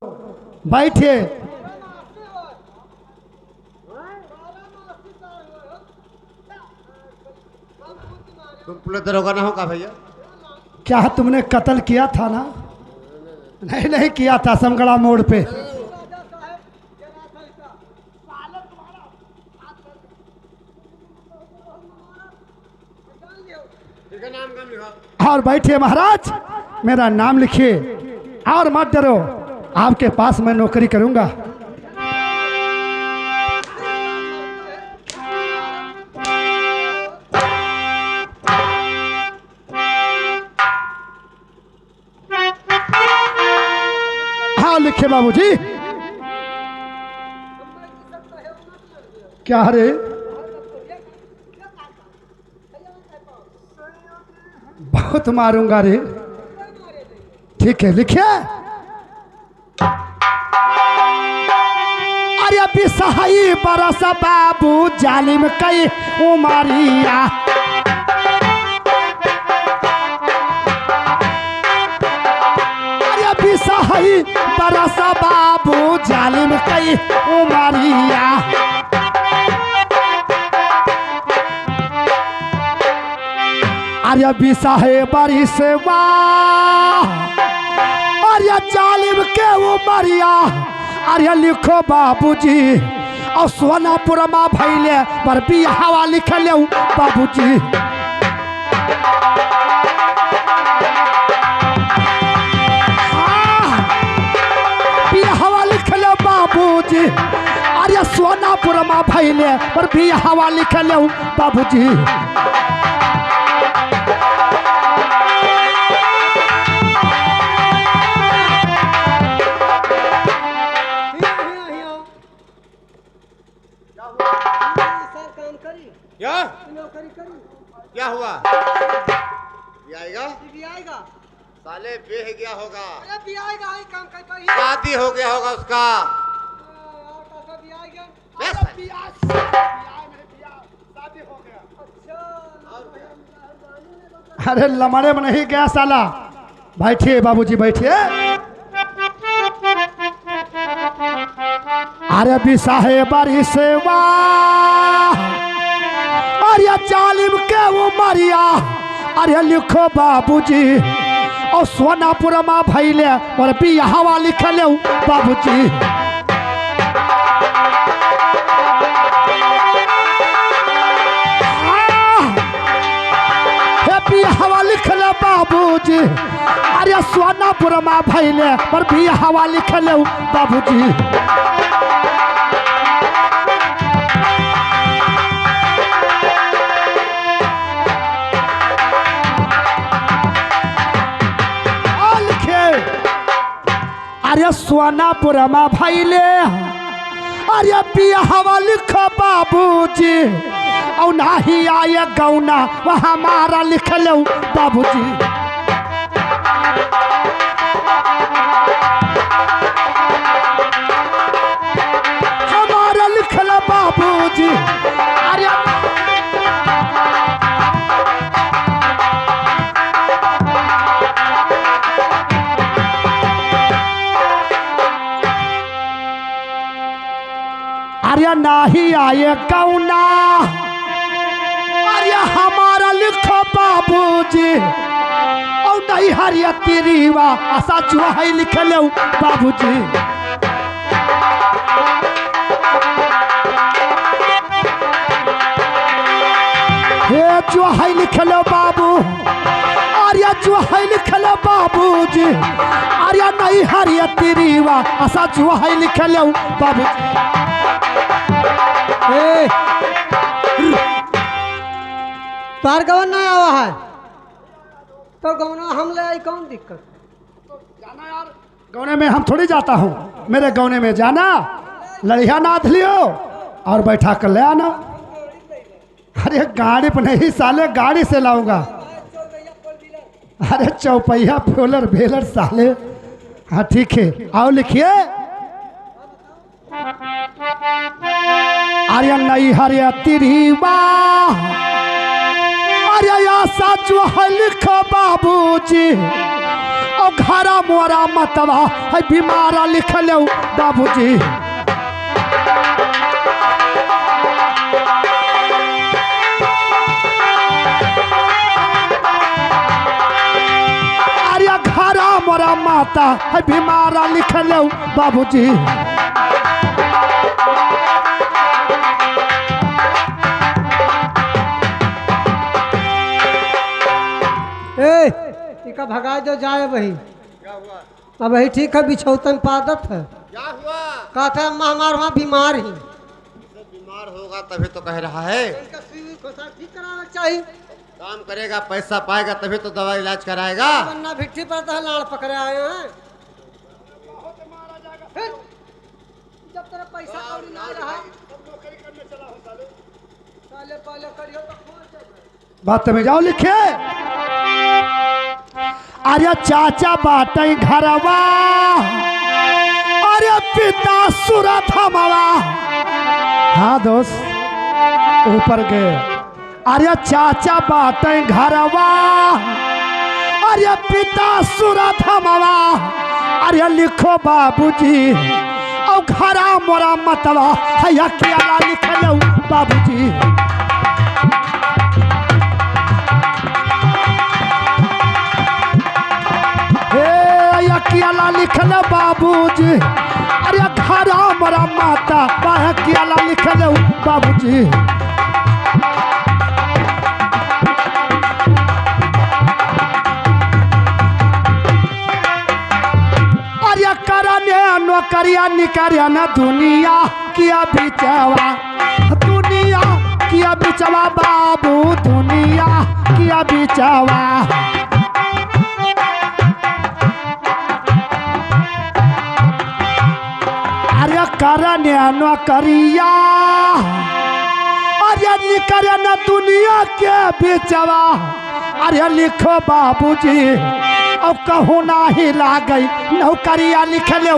बैठिए। तुम पुलिस दरोगा ना हो का भैया? क्या तुमने कत्ल किया था ना? नहीं नहीं किया था, समगड़ा मोड़ पे। नाम कम लिखा। और बैठिए महाराज, मेरा नाम लिखिए और मत डरो, आपके पास मैं नौकरी करूंगा। हाँ लिखिए बाबूजी। क्या रे? बहुत मारूंगा रे। ठीक है लिखिए। अरे बिसहाई बरस बाबू जालिम कई उमरिया। अरे बिसहाई बरस बाबू जालिम कई उमरिया। अरे बिसाहे बरी से अरे जालिम के उमरिया। अरे लिखो बाबूजी और सोनापुर माँ भैले पर बिहावा लिख ले बाबूजी। बिहावा लिख ले बाबूजी। अरे सोनापुर माँ भैले पर बिहावा लिख ले बाबूजी। क्या हुआ? आएगा साले बेह गया होगा। शादी हो गया होगा उसका। अरे लमड़े में नहीं गया साला। बैठिए बाबूजी बैठिए। अरे बिसाहे बरी सेवा अरे जालिम के उमरिया। अरे लिखो बाबूजी और सोनापुर माँ भैले और बिहावा लिख ले बाबूजी। बिहावा लिख ले बाबूजी। अरे सोनापुर माँ भैले और बिहावा लिख ले बाबूजी। अरे सोनापुर माँ भैले अरे बिहावा लिख बाबूजी। और नाही आए गौना वह हमारा लिख लो बाबूजी। हमारा लिख लो बाबूजी। अरे अरे नाही आए गौना अरे हमारा लिखो बाबूजी। और नहीं हरिया तेरीवा आशा चुहाई लिख लो बाबूजी। हे चुहाई लिख लो बाबू। अरे चुहाई लिख लो बाबूजी। अरे नहीं हरिया तेरीवा आशा चुहाई लिख लो बाबूजी। तार गवन नहीं आवा है तो गवना हम ले आई, कौन दिक्कत? तो जाना यार, गौने में हम थोड़ी जाता हूँ। मेरे गौने में जाना, लड़िया नाथ लियो और बैठा कर ले आना। अरे गाड़ी पर नहीं साले, गाड़ी से लाऊंगा। अरे चौपहिया फोलर भेलर साले। हाँ ठीक है, आओ लिखिए। अरे नहीं हरिया तिरीवा अरे आशा जो है लिखो बाबूजी। और घरा मोरा मतवा है बीमारा लिख लो बाबूजी। अरे घरा मोरा माता है बीमारा लिख लो बाबूजी। इका भगा जो जाए वही। क्या हुआ? अब वही ठीक है, बिछौतन पादत है। क्या हुआ? कहते हैं हमार वहाँ बीमार ही। जब बीमार होगा तभी तो कह रहा है। इनका सुई खोसा ठीक कराना चाहिए। काम करेगा, पैसा पाएगा तभी तो दवा इलाज कराएगा। वरना भिट्टी पर तो लाड़ पकड़े आए हैं। फिर जब तेरा पैसा कौड़ी ना रहा साले पहले करियो तो खोल जाए। बात में जाओ लिखे। अरे चाचा बाटे घरवा, अरे पिता सूरत हमारा। हाँ दोस्त ऊपर गए। अरे चाचा बाटे घरवा, अरे पिता सूरत हमारा। अरे लिखो बाबूजी और घरा मोरा मतवा है अकेला लिख लो बाबूजी। अकेला लिख लो बाबूजी। अरे घरा मोरा माता अकेला लिख लो बाबूजी। अरे करने नौकरिया निकरिया न दुनिया किया बिचवा, दुनिया किया बिचवा बाबू, दुनिया किया बिचवा। अरे करने नौकरिया, अरे निकरिया न दुनिया के बिचवा। अरे लिखो बाबूजी और कहूँ ना ही लागई नौकरिया लिख लो।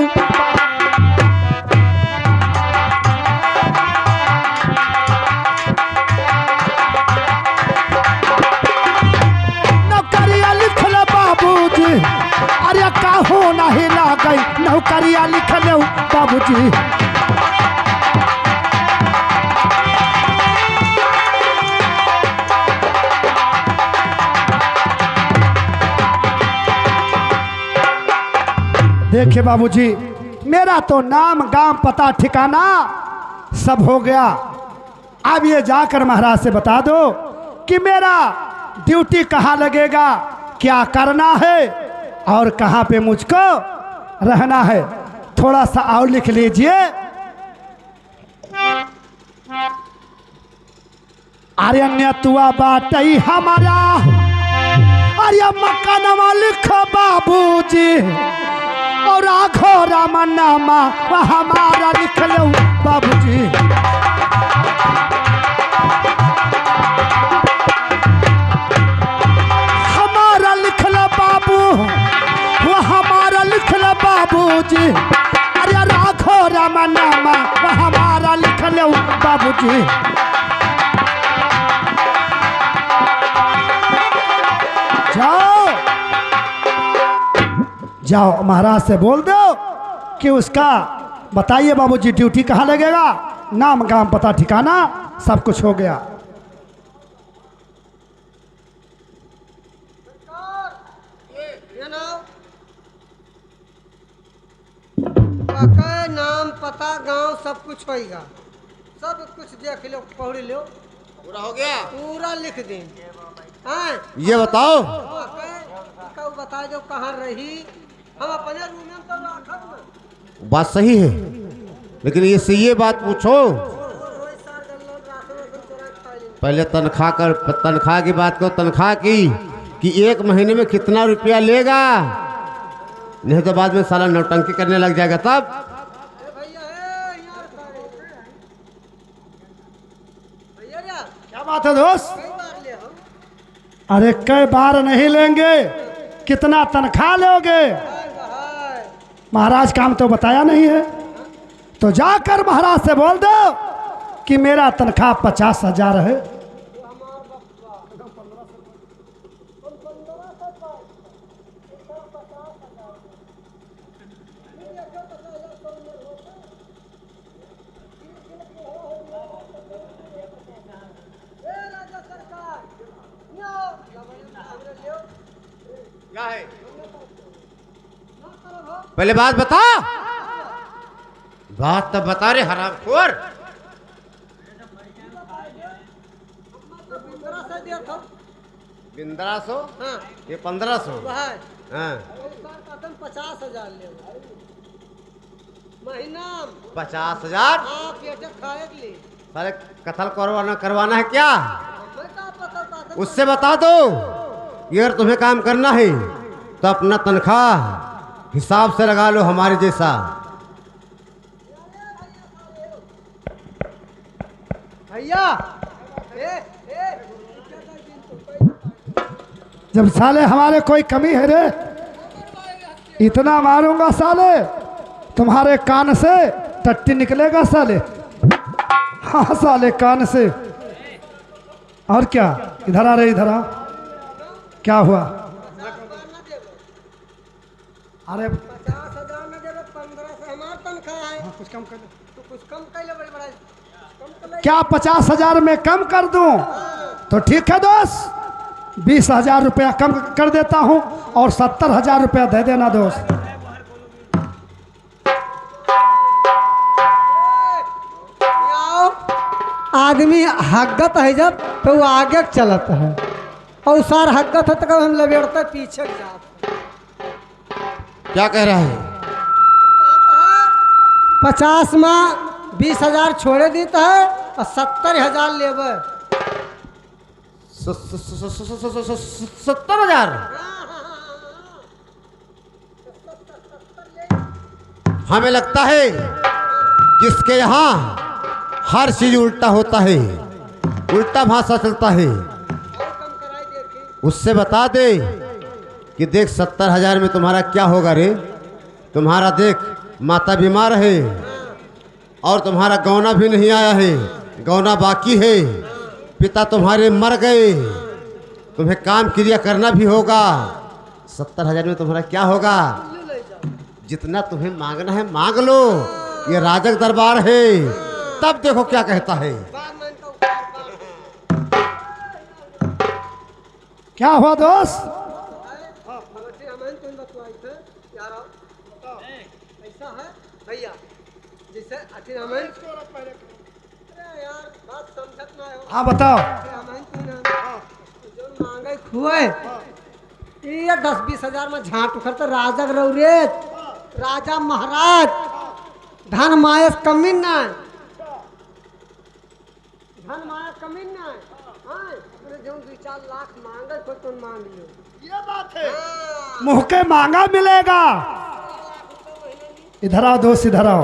नौकरिया लिख लो बाबूजी। अरे कहूँ ना ही लागई नौकरिया लिख लो बाबूजी। देखिए बाबूजी, मेरा तो नाम गांव पता ठिकाना सब हो गया। अब ये जाकर महाराज से बता दो कि मेरा ड्यूटी कहाँ लगेगा, क्या करना है और कहाँ पे मुझको रहना है। थोड़ा सा और लिख लीजिए। अरे तुआ बाटई हमारा, अरे मकानवा लिखो बाबूजी और आखो रामनामा हमारा लिख लो बाबूजी। हमारा लिख लो बाबू, वो हमारा लिख लो बाबूजी। अरे राखो रामनामा हमारा लिख लो बाबूजी। जाओ जाओ महाराज से बोल दो कि उसका बताइए बाबूजी ड्यूटी कहाँ लगेगा, नाम गांव पता ठिकाना सब कुछ हो गया। नाम पता गांव सब कुछ होगा, सब कुछ देख लो, पढ़ लो। पूरा हो गया? पूरा लिख दें। ये बताओ। बता दो कहाँ रही, हम अपने रूम में तो रखब। बात सही है, लेकिन ये बात पूछो पहले तनख्वाह की बात करो। तनख्वाह की कि 1 महीने में कितना रुपया लेगा, नहीं तो बाद में साला नौटंकी करने लग जाएगा। तब क्या बात है दोस्त? अरे कई बार नहीं लेंगे, कितना तनख्वाह लोगे? महाराज काम तो बताया नहीं है, तो जाकर महाराज से बोल दो कि मेरा तनख्वाह 50,000 है। पहले बात बता। बात तब बता रे हरामखोर। 1500 दिया था। 1500? हाँ ये 1500। भाई हाँ कदम 50,000 ले महीना। 50,000? हाँ पेट खाए के लिए। सारे कत्ल करवाना है क्या? मैं क्या पता था। उससे बता दो कि अगर तुम्हें काम करना है तो अपना तनख्वाह हिसाब से लगा लो हमारे जैसा। भैया जब साले हमारे कोई कमी है रे, इतना मारूंगा साले तुम्हारे कान से टट्टी निकलेगा साले। हाँ साले कान से। और क्या? इधर आ रे, इधर आ। क्या हुआ? अरे 50,000 में दे 15 से हमारा तनख्वाह है। कुछ कम कर तो कुछ कम कर ले बड़ी बड़ा कम कर ले। क्या 50,000 में कम कर दूं? तो ठीक है दोस्त, 20,000 रुपया कम कर देता हूं और 70,000 रुपया दे देना दोस्त। आओ, आदमी हगत है जब तो वो आगे चलत है और सार हगत है तो कब हम लपेटते पीछे जाते। क्या कह रहा है? 50 में 20,000 छोड़े देता है और 70,000 लेबर। 70,000? हमें लगता है जिसके यहाँ हर चीज उल्टा होता है, उल्टा भाषा चलता है, उससे बता दे कि देख 70,000 में तुम्हारा क्या होगा रे। तुम्हारा देख माता बीमार है और तुम्हारा गौना भी नहीं आया है, गौना बाकी है, पिता तुम्हारे मर गए, तुम्हें काम क्रिया करना भी होगा। 70,000 में तुम्हारा क्या होगा? जितना तुम्हें मांगना है मांग लो, ये राजक दरबार है। तब देखो क्या कहता है। क्या हुआ दोस्त? ऐसा है भैया जैसे यार बात समझत ना हो। हाँ बताओ। जो मांगे खुए ये 10-20,000 में झाट उखड़ तो राजक रौरे राजा महाराज धन मायस कमी ना धन माया कमी ना हाँ जो 2-4 लाख मांगे को तो मांग लो। ये बात है, मुंह के मांगा मिलेगा। इधर आओ दोस्त, इधर आओ,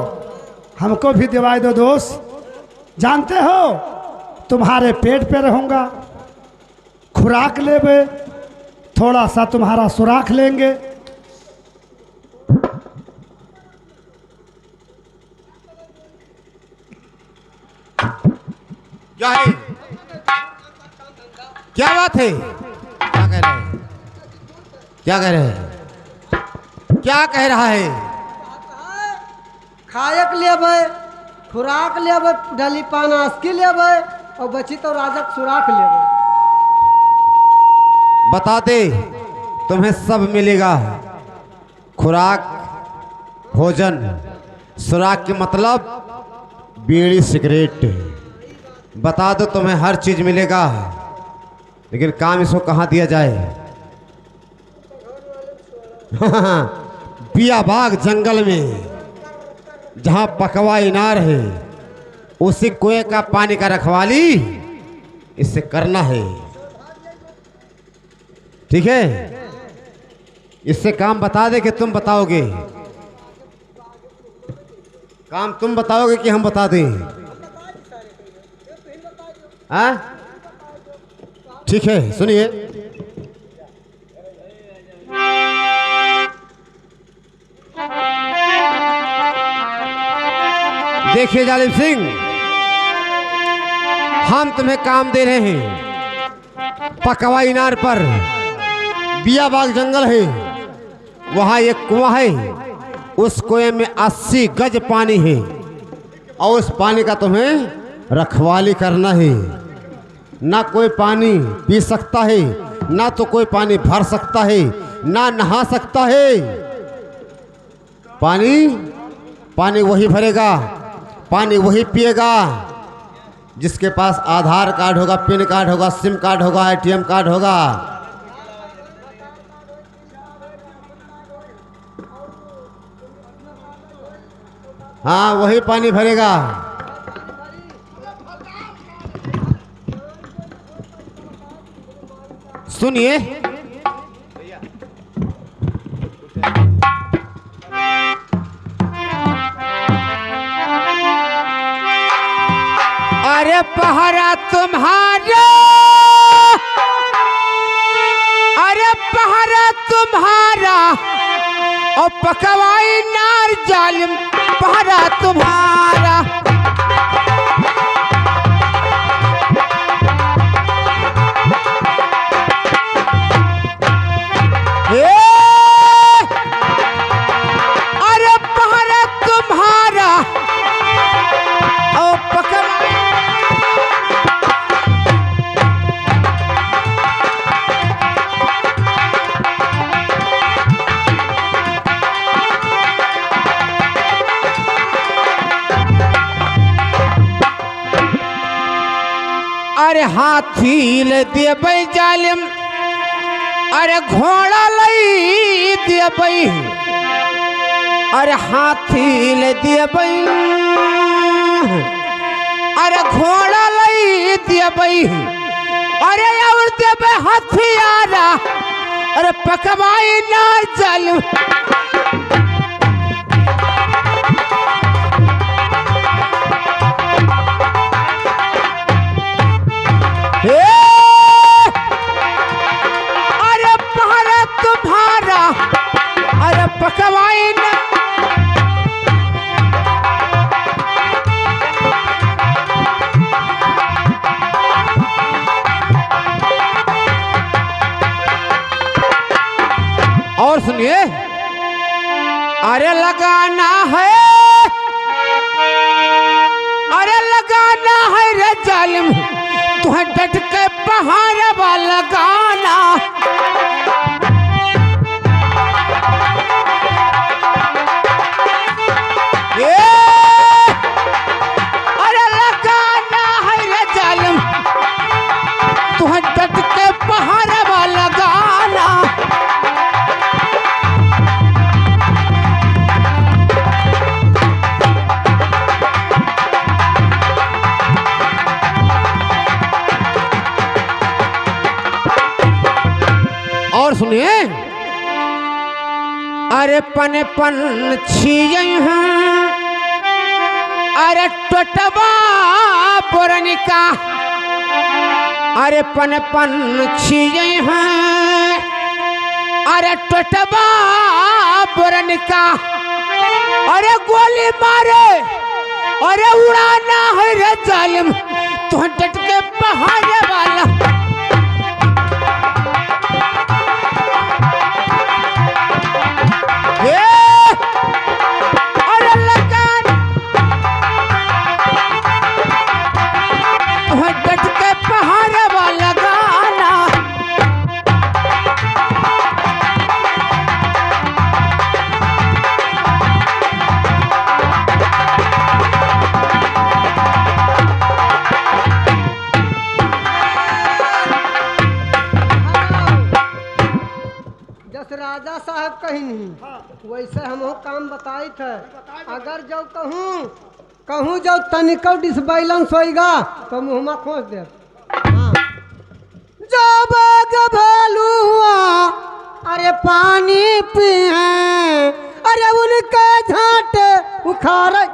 हमको भी दिवाई दो दोस्त। जानते हो तुम्हारे पेट पे रहूंगा, खुराक लेबे, थोड़ा सा तुम्हारा सुराख लेंगे। क्या है? क्या बात है? क्या कह रहे हैं? क्या कह रहे हैं? क्या कह रहा है? खायक लेबै खुराक लेबै डाली पानास की लेबै और बची तो राजक सुराख लेबै। बता दे तुम्हें सब मिलेगा, खुराक, भोजन, सुराख के मतलब बीड़ी सिगरेट। बता दो तुम्हें हर चीज मिलेगा, लेकिन काम इसको कहाँ दिया जाए? बियाबाग जंगल में जहाँ पकवा इनार है, उसी कुएं का पानी का रखवाली इससे करना है। ठीक है, इससे काम बता दे कि तुम बताओगे, काम तुम बताओगे कि हम बता दें? हाँ ठीक है, सुनिए। देखिए जालिम सिंह, हम तुम्हें काम दे रहे हैं। पकवा इनार पर बियाबाग जंगल है, वहाँ एक कुआं है, उस कुएं में 80 गज पानी है और उस पानी का तुम्हें रखवाली करना है। ना कोई पानी पी सकता है, ना तो कोई पानी भर सकता है, ना नहा सकता है। पानी पानी वही भरेगा, पानी वही पिएगा जिसके पास आधार कार्ड होगा, पैन कार्ड होगा, सिम कार्ड होगा, एटीएम कार्ड होगा। हाँ, वही पानी भरेगा। सुनिए, अरे पहरा तुम्हारा, अरे पहरा तुम्हारा और पकवाई नार जालिम, पहरा तुम्हारा। अरे पहरा तुम्हारा और पकवाई। अरे हाथी ले देबै जालिम, अरे घोड़ा लई देबै, अरे हाथी ले देबै, अरे घोड़ा लई देबै, अरे और देबै हथियारा, अरे पकवाई ना जालिम। अरे पहरा तुम्हारा, अरे पकवाई ना। और सुनिए, अरे लगाना है, अरे लगाना है रे जालिम, तुम्हें डट के पहाड़ वाला गाना। अरे लगाना है रे जालिम, तुम्हें डट के पहाड़ वाला गाना। और सुनिए, अरे पन पन छिए हैं, अरे टटवा पुरनिका, अरे पन पन छिए हैं, अरे टटवा पुरनिका, अरे गोली मारे, अरे उड़ाना है रे जालिम, तो डट के पहाड़ वाला। राजा साहब कहीं नहीं, वैसे हम काम बताई थे। अगर जो कहूँ जो तनिको डिसबैलेंस होएगा तो मुँह खोज दे। जब भालू हुआ, अरे पानी पिए, अरे उनके झाटे उखाड़े।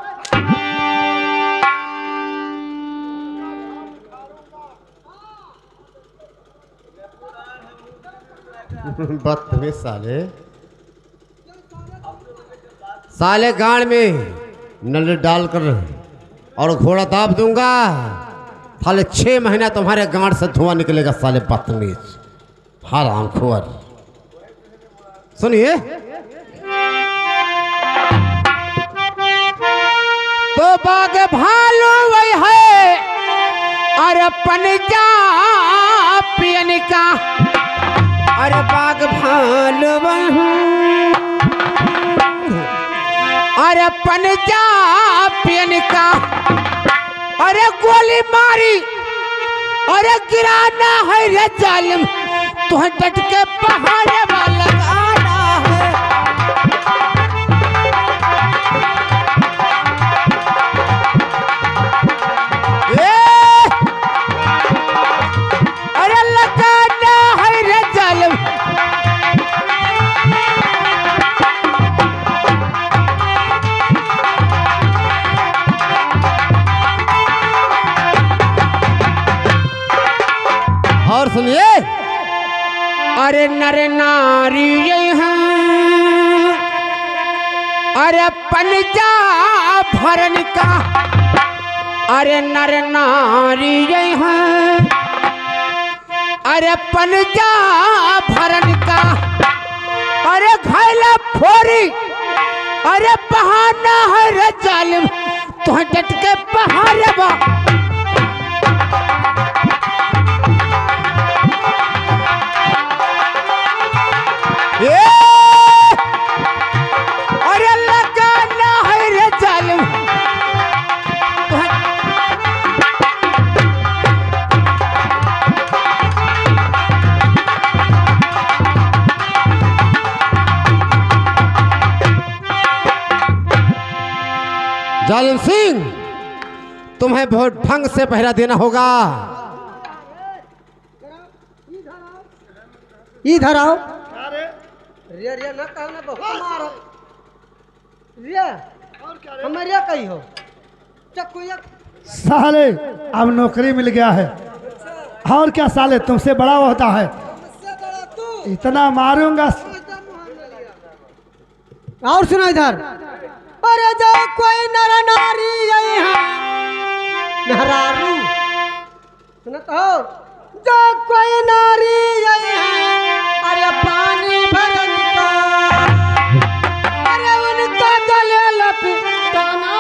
बदतमीज साले, साले गाड़ में नल डालकर और घोड़ा दाब दूंगा, साले 6 महीना तुम्हारे गाड़ से धुआं निकलेगा। साले बदतमीज, हरामखोर। सुनिए, तो बाग भालू वही है, अरे पंजाब पियन का, अरे बाग भालू अरे पंजाबियन का अरे गोली मारी अरे गिराना है रे जालिम तुह डट के पहाड़े वाला गाना है। अरे लगाना है रे जालिम और सुनिए, अरे नर नारी हैं अरे पंजाब भरन का अरे नर नारी हैं अरे पंजाब भरन का अरे घायला फोरी अरे बहाना है रे जालिम तो डट के पहाड़ बा अरे लगाना है रे जालिम जालिम सिंह, तुम्हें बहुत ढंग से पहरा देना होगा। इधर आओ। रिया रिया ना कहना बहुत मारो। रिया हम रिया कही हो चक्कू या साले अब नौकरी मिल गया है और क्या साले तुमसे बड़ा होता है मुझसे बड़ा तू। इतना मारूंगा। और सुना इधर। अरे जो कोई नर नारी यही है मेहरारू सुनत हो जो कोई नारी यही है अरे पानी भरन का अरे उनका गले लपटाना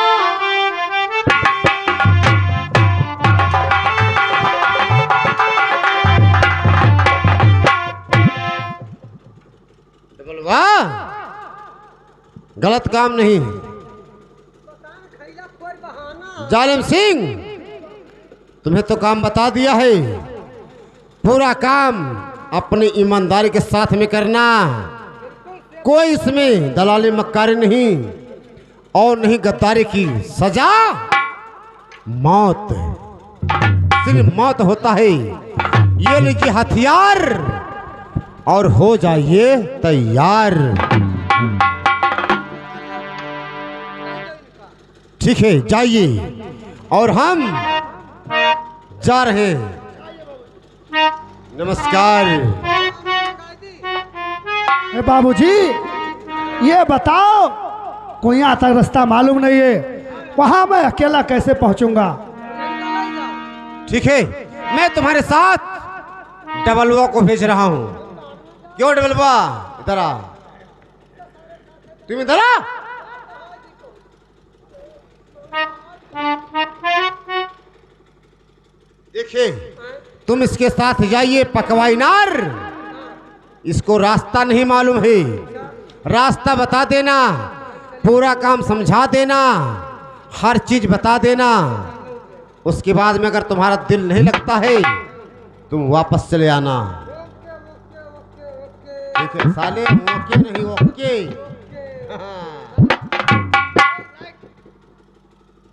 वाह, गलत काम नहीं। जालिम सिंह, तुम्हें तो काम बता दिया है, पूरा काम अपनी ईमानदारी के साथ में करना। कोई इसमें दलाली मक्कारी नहीं और नहीं गद्दारी की सजा मौत, सिर्फ मौत होता है। ये लीजिए हथियार और हो जाइए तैयार। ठीक है, जाइए और हम जा रहे हैं। नमस्कार। बाबूजी ये बताओ, कोई यहाँ तक रास्ता मालूम नहीं है, वहाँ मैं अकेला कैसे पहुँचूंगा? ठीक है, मैं तुम्हारे साथ डबलुआ को भेज रहा हूँ। क्यों डबलुआ, इधर आ, तुम इधर आ। देखिए, तुम इसके साथ जाइए पकवाई नार। इसको रास्ता नहीं मालूम है, रास्ता बता देना, पूरा काम समझा देना, हर चीज बता देना। उसके बाद में अगर तुम्हारा दिल नहीं लगता है तुम वापस चले आना। ठीक है साले, ओके नहीं ओके।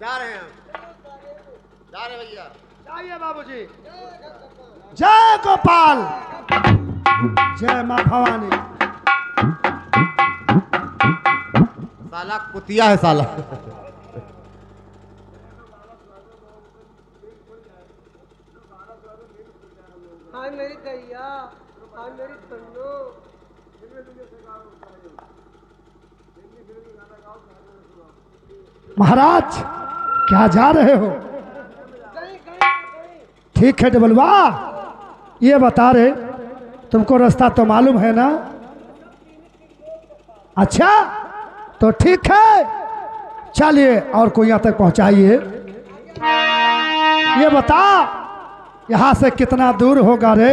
जा रहे हैं हम, जा रहे भैया। जाइए बाबूजी। जय गोपाल, जय माँ भवानी। साला कुतिया है साला। हाय मेरी दैया, हाय मेरी तन्नो। महाराज क्या जा रहे हो? ठीक है डबलवा, ये बता रहे तुमको रास्ता तो मालूम है ना? अच्छा तो ठीक है, चलिए और कोई यहाँ तक पहुँचाइए। ये बता यहाँ से कितना दूर होगा रे?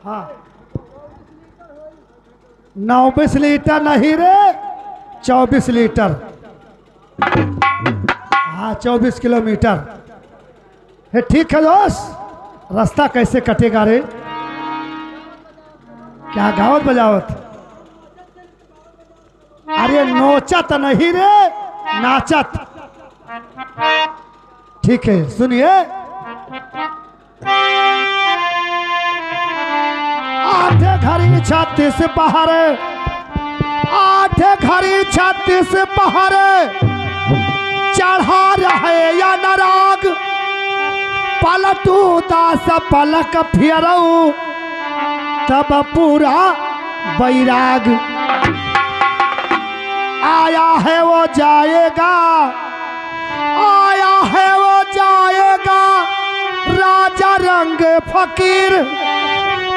हाँ 9-20 लीटर नहीं रे, 24 लीटर। हाँ 24 किलोमीटर है। ठीक है दोस्त, रास्ता कैसे कटेगा रे? क्या गावत बजावत? अरे नोचत नहीं रे, नाचत। ठीक है सुनिए। आठे घड़ी 36 पहाड़े, आठे घड़ी 36 पहाड़े चढ़ा रहे या नराग, पलटू दास पलक फिरऊ तब पूरा बैराग। आया है वो जाएगा, आया है वो जाएगा, राजा रंग फकीर।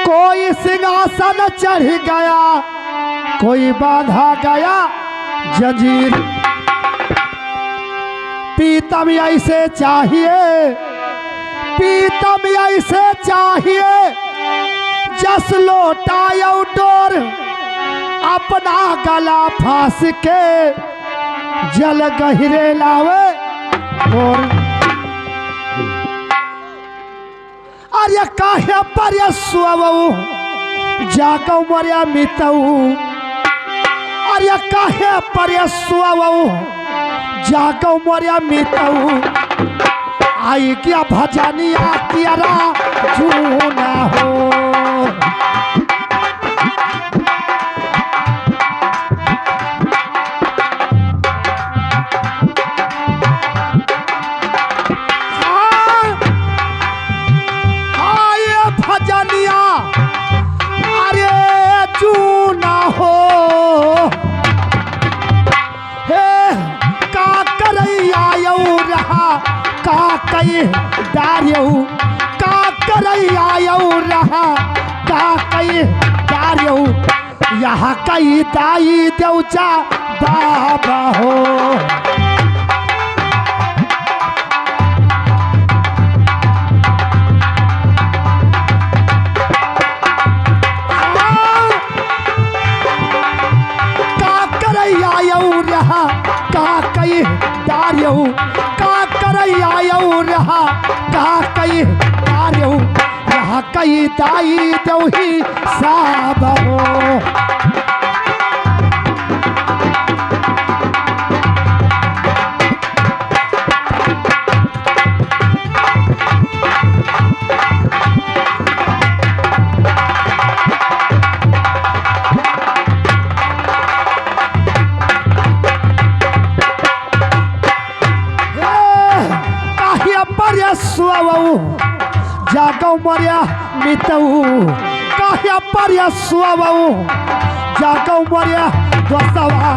कोई सिंहासन चढ़ गया, कोई बांधा गया जंजीर। पीतम ऐसे चाहिए, पीतम ऐसे चाहिए, जस लोटायो डोर, अपना गला फांस के जल गहरे लावे और। अरे काहे पर सुवऊ जागौ मरिया मितऊ, अरे काहे पर सुवऊ जागौ मरिया मितऊ। आई क्या भजनिया कियारा जूना हो। भजनिया अरे जूना हो। हे का करैया यऊ रहा, का कई डार्यऊ, का करैया यऊ रहा, का कई डार्यऊ। यहाँ कई दाई देवचा बाबा हो। का कई डार्यऊ, का करैया रहा, का कई डार्यऊ। यहाँ कई दाई देवही साब हो। जागौ मरिया मितऊ, काहे पर सुवऊ जागौ मरिया दोस्तवा।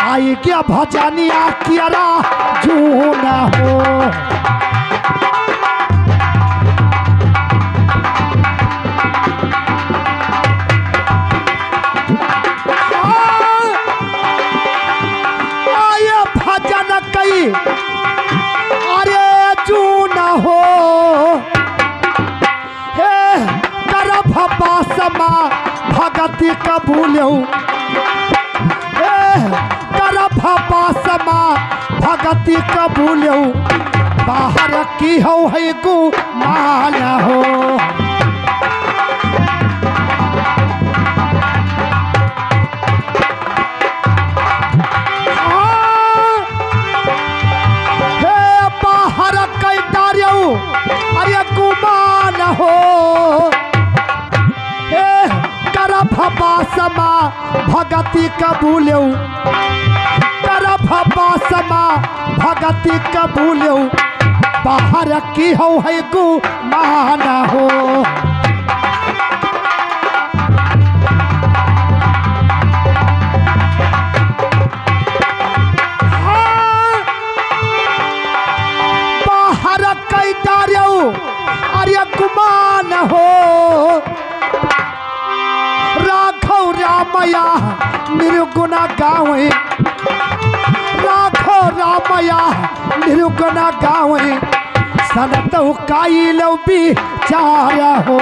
आई क्या भजनिया कियारा जूना हो। आये भजन कई अरे जूना हो। बासमा भगति कबूलऊ, करभ बासमा भगति कबूलऊ। बाहर की हो है गु माला हो। हे बाहर कई डार्यऊ अरे गुमान हो। बासमा भगति कबूलऊ, करभ बासमा भगति कबूलऊ। बाहर की हो है गु माना हो। बाहर कई डार्यऊ अरे गुमान हो। रामया निर्गुणा गावे, राखो रामया निर्गुणा गावे। सनत काई लो बिचारा हो।